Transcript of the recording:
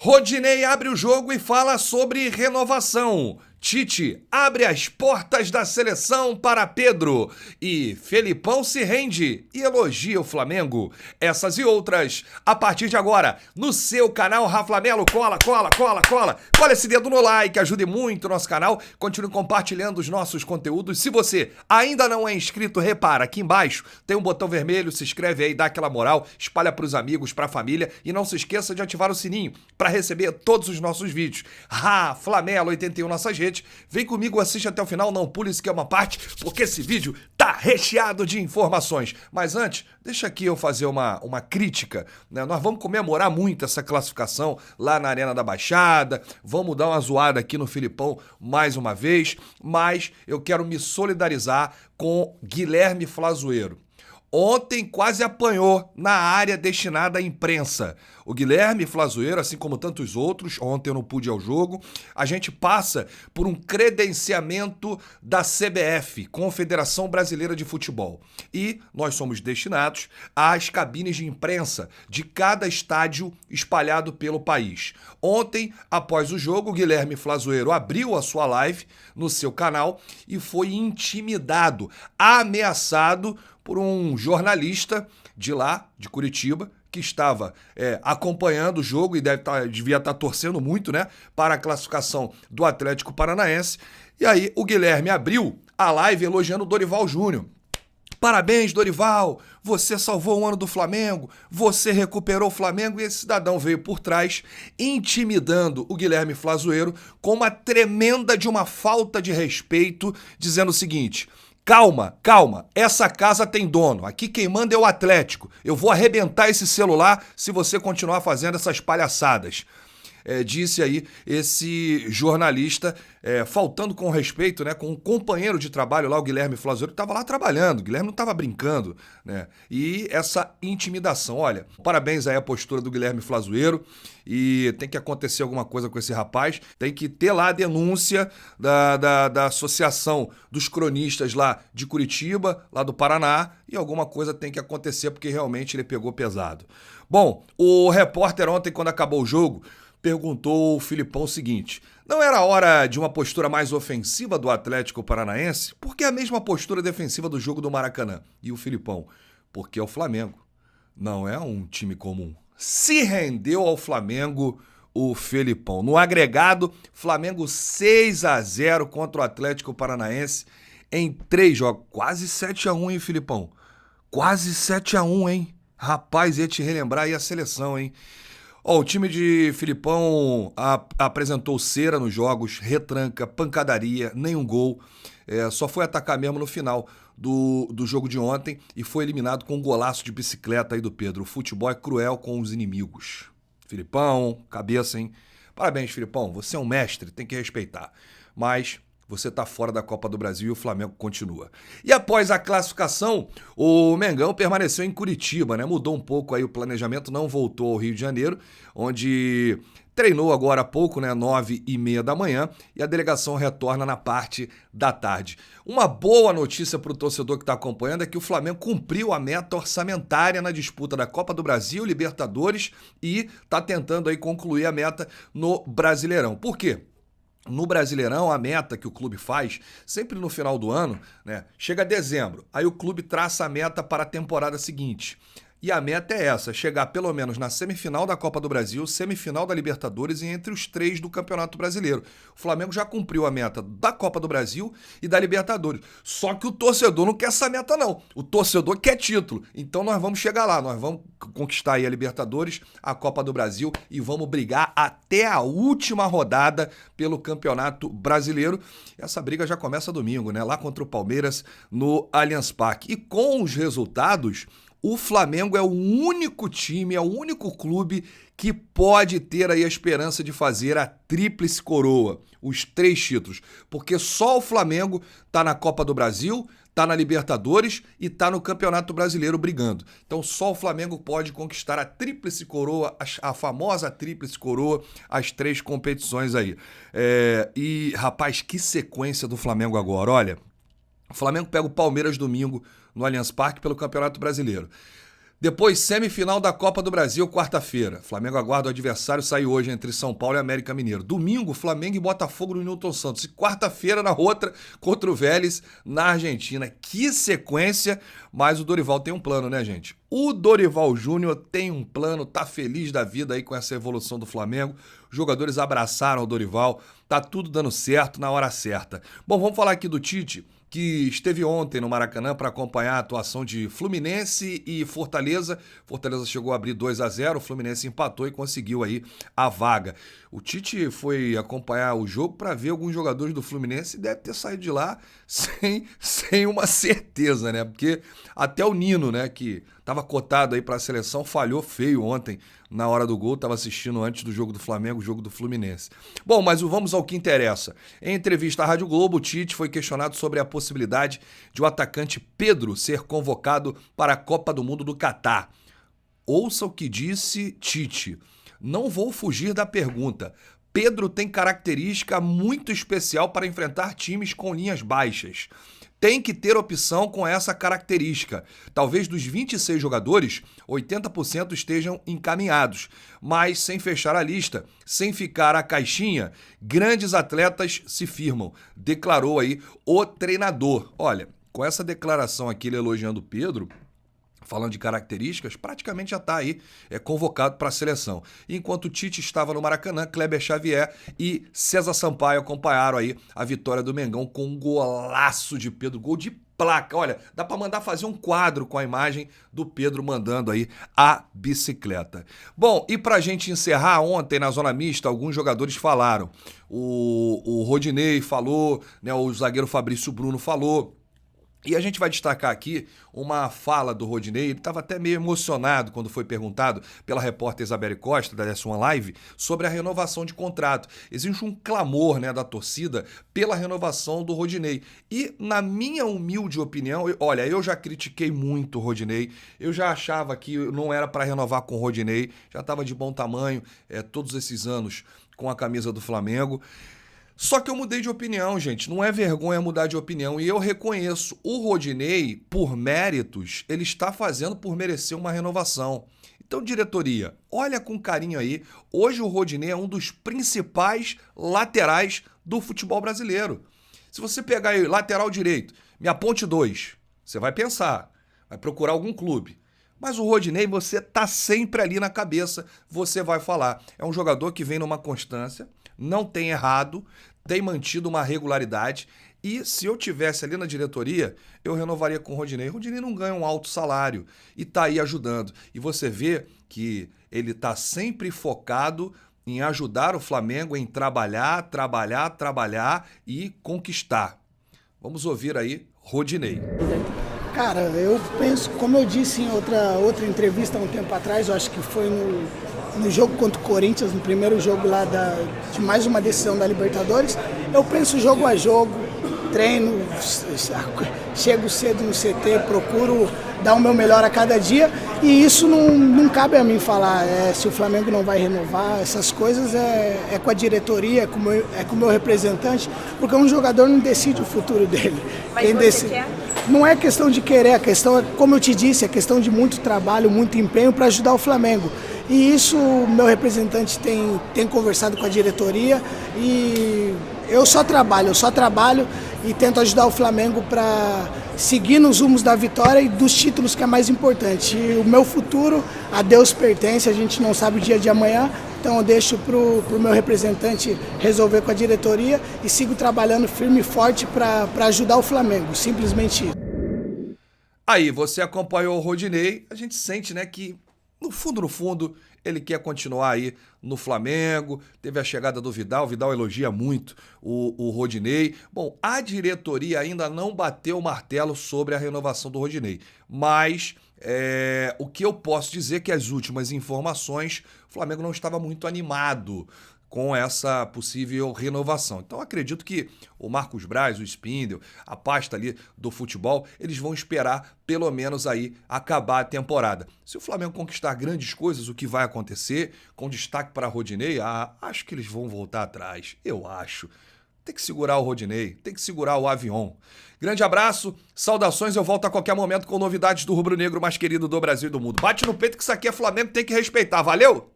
Rodinei abre o jogo e fala sobre renovação. Tite abre as portas da seleção para Pedro. E Felipão se rende e elogia o Flamengo. Essas e outras, a partir de agora, no seu canal Raflamelo. Cola. Cola esse dedo no like, ajude muito o nosso canal. Continue compartilhando os nossos conteúdos. Se você ainda não é inscrito, repara, aqui embaixo tem um botão vermelho, se inscreve aí, dá aquela moral, espalha para os amigos, para a família. E não se esqueça de ativar o sininho para receber todos os nossos vídeos. Raflamelo 81 nossas redes. Vem comigo, assiste até o final, não pule isso que é uma parte, porque esse vídeo tá recheado de informações. Mas antes, deixa aqui eu fazer uma crítica, né? Nós vamos comemorar muito essa classificação lá na Arena da Baixada, vamos dar uma zoada aqui no Filipão mais uma vez, mas eu quero me solidarizar com Guilherme Flazoeiro. Ontem quase apanhou na área destinada à imprensa. O Guilherme Flazoeiro, assim como tantos outros, ontem eu não pude ir ao jogo, a gente passa por um credenciamento da CBF, Confederação Brasileira de Futebol. E nós somos destinados às cabines de imprensa de cada estádio espalhado pelo país. Ontem, após o jogo, o Guilherme Flazoeiro abriu a sua live no seu canal e foi intimidado, ameaçado por um jornalista de lá, de Curitiba, que estava acompanhando o jogo e devia estar torcendo muito, né, para a classificação do Atlético Paranaense. E aí o Guilherme abriu a live elogiando o Dorival Júnior. Parabéns, Dorival, você salvou o ano do Flamengo, você recuperou o Flamengo. E esse cidadão veio por trás, intimidando o Guilherme Flazoeiro com uma tremenda de uma falta de respeito, dizendo o seguinte: Calma, essa casa tem dono, aqui quem manda é o Atlético, eu vou arrebentar esse celular se você continuar fazendo essas palhaçadas. Disse aí esse jornalista, faltando com respeito, né, com um companheiro de trabalho lá, o Guilherme Flazoeiro, que estava lá trabalhando, o Guilherme não estava brincando, né? E essa intimidação, olha, parabéns aí à postura do Guilherme Flazoeiro, e tem que acontecer alguma coisa com esse rapaz, tem que ter lá a denúncia da Associação dos Cronistas lá de Curitiba, lá do Paraná, e alguma coisa tem que acontecer porque realmente ele pegou pesado. Bom, o repórter ontem, quando acabou o jogo, perguntou ao Filipão o seguinte: não era hora de uma postura mais ofensiva do Atlético Paranaense? Por que a mesma postura defensiva do jogo do Maracanã? E o Filipão: porque é o Flamengo, não é um time comum. Se rendeu ao Flamengo o Felipão. No agregado, Flamengo 6-0 contra o Atlético Paranaense em 3 jogos. Quase 7-1, hein, Filipão? Quase 7-1, hein? Rapaz, ia te relembrar aí a seleção, hein? O time de Filipão apresentou cera nos jogos, retranca, pancadaria, nenhum gol. Só foi atacar mesmo no final do jogo de ontem e foi eliminado com um golaço de bicicleta aí do Pedro. O futebol é cruel com os inimigos. Filipão, cabeça, hein? Parabéns, Filipão. Você é um mestre, tem que respeitar. Mas você tá fora da Copa do Brasil e o Flamengo continua. E após a classificação, o Mengão permaneceu em Curitiba, né? Mudou um pouco aí o planejamento, não voltou ao Rio de Janeiro, onde treinou agora há pouco, né? 9h30 da manhã, e a delegação retorna na parte da tarde. Uma boa notícia para o torcedor que está acompanhando é que o Flamengo cumpriu a meta orçamentária na disputa da Copa do Brasil, Libertadores, e está tentando aí concluir a meta no Brasileirão. Por quê? No Brasileirão, a meta que o clube faz, sempre no final do ano, né, chega a dezembro, aí o clube traça a meta para a temporada seguinte. E a meta é essa, chegar pelo menos na semifinal da Copa do Brasil, semifinal da Libertadores e entre os 3 do Campeonato Brasileiro. O Flamengo já cumpriu a meta da Copa do Brasil e da Libertadores. Só que o torcedor não quer essa meta, não. O torcedor quer título. Então nós vamos chegar lá, nós vamos conquistar aí a Libertadores, a Copa do Brasil e vamos brigar até a última rodada pelo Campeonato Brasileiro. Essa briga já começa domingo, né? Lá contra o Palmeiras no Allianz Parque. E com os resultados, o Flamengo é o único time, é o único clube que pode ter aí a esperança de fazer a tríplice coroa, os 3 títulos, porque só o Flamengo tá na Copa do Brasil, tá na Libertadores e tá no Campeonato Brasileiro brigando. Então só o Flamengo pode conquistar a tríplice coroa, a famosa tríplice coroa, as 3 competições aí. E, rapaz, que sequência do Flamengo agora, olha. O Flamengo pega o Palmeiras domingo no Allianz Parque pelo Campeonato Brasileiro. Depois, semifinal da Copa do Brasil, quarta-feira. Flamengo aguarda o adversário, sai hoje entre São Paulo e América Mineiro. Domingo, Flamengo e Botafogo no Newton Santos. E quarta-feira, na outra, contra o Vélez, na Argentina. Que sequência, mas o Dorival tem um plano, né, gente? O Dorival Júnior tem um plano, tá feliz da vida aí com essa evolução do Flamengo. Os jogadores abraçaram o Dorival, tá tudo dando certo na hora certa. Bom, vamos falar aqui do Tite, que esteve ontem no Maracanã para acompanhar a atuação de Fluminense e Fortaleza. Fortaleza chegou a abrir 2-0, o Fluminense empatou e conseguiu aí a vaga. O Tite foi acompanhar o jogo para ver alguns jogadores do Fluminense e deve ter saído de lá sem uma certeza, né? Porque até o Nino, né, que estava cotado aí para a seleção, falhou feio ontem na hora do gol, estava assistindo antes do jogo do Flamengo, o jogo do Fluminense. Bom, mas vamos ao que interessa. Em entrevista à Rádio Globo, o Tite foi questionado sobre a possibilidade de o atacante Pedro ser convocado para a Copa do Mundo do Catar. Ouça o que disse Tite. Não vou fugir da pergunta. Pedro tem característica muito especial para enfrentar times com linhas baixas. Tem que ter opção com essa característica. Talvez dos 26 jogadores, 80% estejam encaminhados. Mas sem fechar a lista, sem ficar a caixinha, grandes atletas se firmam, declarou aí o treinador. Olha, com essa declaração aqui, ele elogiando o Pedro, falando de características, praticamente já está aí convocado para a seleção. Enquanto o Tite estava no Maracanã, Kleber Xavier e César Sampaio acompanharam aí a vitória do Mengão com um golaço de Pedro, gol de placa. Olha, dá para mandar fazer um quadro com a imagem do Pedro mandando aí a bicicleta. Bom, e para a gente encerrar, ontem na Zona Mista, alguns jogadores falaram. O Rodinei falou, né, o zagueiro Fabrício Bruno falou. E a gente vai destacar aqui uma fala do Rodinei. Ele estava até meio emocionado quando foi perguntado pela repórter Isabelle Costa, da S1 Live, sobre a renovação de contrato. Existe um clamor, né, da torcida pela renovação do Rodinei. E, na minha humilde opinião, olha, eu já critiquei muito o Rodinei, eu já achava que não era para renovar com o Rodinei, já estava de bom tamanho todos esses anos com a camisa do Flamengo. Só que eu mudei de opinião, gente. Não é vergonha mudar de opinião. E eu reconheço, o Rodinei, por méritos, ele está fazendo por merecer uma renovação. Então, diretoria, olha com carinho aí. Hoje o Rodinei é um dos principais laterais do futebol brasileiro. Se você pegar aí, lateral direito, me aponte 2. Você vai pensar, vai procurar algum clube. Mas o Rodinei, você tá sempre ali na cabeça, você vai falar. É um jogador que vem numa constância, não tem errado, tem mantido uma regularidade. E se eu tivesse ali na diretoria, eu renovaria com o Rodinei. O Rodinei não ganha um alto salário e tá aí ajudando. E você vê que ele tá sempre focado em ajudar o Flamengo, em trabalhar e conquistar. Vamos ouvir aí Rodinei. Cara, eu penso, como eu disse em outra entrevista há um tempo atrás, eu acho que foi no jogo contra o Corinthians, no primeiro jogo lá de mais uma decisão da Libertadores, eu penso jogo a jogo, treino, chego cedo no CT, procuro dar o meu melhor a cada dia, e isso não cabe a mim falar se o Flamengo não vai renovar, essas coisas é com a diretoria, é com o meu representante, porque um jogador não decide o futuro dele. Mas quem você decide... quer? Não é questão de querer, a questão é, como eu te disse, é questão de muito trabalho, muito empenho para ajudar o Flamengo. E isso o meu representante tem conversado com a diretoria e eu só trabalho e tento ajudar o Flamengo para seguir nos rumos da vitória e dos títulos, que é mais importante. E o meu futuro a Deus pertence, a gente não sabe o dia de amanhã, então eu deixo para o meu representante resolver com a diretoria e sigo trabalhando firme e forte para ajudar o Flamengo, simplesmente isso. Aí, você acompanhou o Rodinei, a gente sente, né, que no fundo, ele quer continuar aí no Flamengo. Teve a chegada do Vidal, o Vidal elogia muito o Rodinei. Bom, a diretoria ainda não bateu o martelo sobre a renovação do Rodinei, mas o que eu posso dizer é que as últimas informações, o Flamengo não estava muito animado com essa possível renovação. Então acredito que o Marcos Braz, o Spindel, a pasta ali do futebol, eles vão esperar pelo menos aí acabar a temporada. Se o Flamengo conquistar grandes coisas, o que vai acontecer, com destaque para Rodinei, acho que eles vão voltar atrás, eu acho. Tem que segurar o Rodinei, tem que segurar o Avion. Grande abraço, saudações, eu volto a qualquer momento com novidades do rubro-negro mais querido do Brasil e do mundo. Bate no peito que isso aqui é Flamengo, tem que respeitar, valeu?